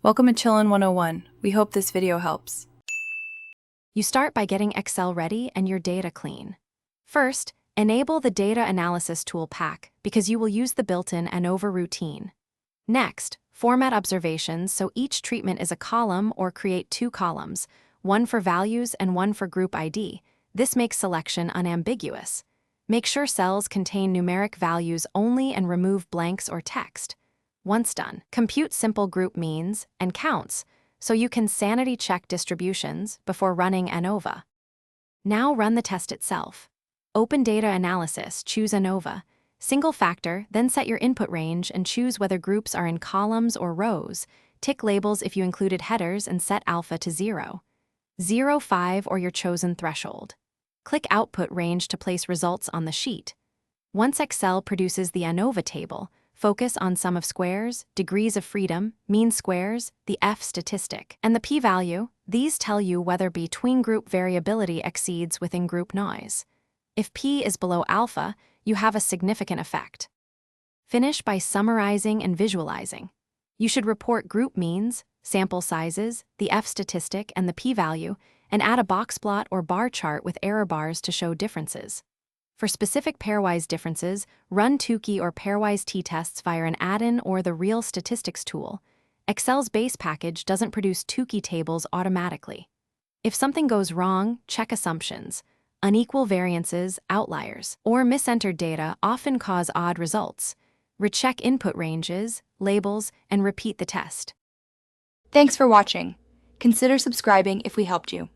Welcome to Chillin' 101. We hope this video helps. You start by getting Excel ready and your data clean. First, enable the Data Analysis Tool pack because you will use the built-in Anova routine. Next, format observations so each treatment is a column or create two columns, one for values and one for group ID. This makes selection unambiguous. Make sure cells contain numeric values only and remove blanks or text. Once done, compute simple group means and counts so you can sanity check distributions before running Anova. Now run the test itself. Open Data Analysis, choose Anova. Single factor, then set your input range and choose whether groups are in columns or rows. Tick labels if you included headers and set alpha to 0. 0, 5 or your chosen threshold. Click Output Range to place results on the sheet. Once Excel produces the Anova table, focus on sum of squares, degrees of freedom, mean squares, the F statistic, and the p-value. These tell you whether between-group variability exceeds within-group noise. If p is below alpha, you have a significant effect. Finish by summarizing and visualizing. You should report group means, sample sizes, the F statistic, and the p-value, and add a box plot or bar chart with error bars to show differences. For specific pairwise differences, run Tukey or pairwise t-tests via an add-in or the Real Statistics tool. Excel's base package doesn't produce Tukey tables automatically. If something goes wrong, check assumptions. Unequal variances, outliers, or misentered data often cause odd results. Recheck input ranges, labels, and repeat the test. Thanks for watching. Consider subscribing if we helped you.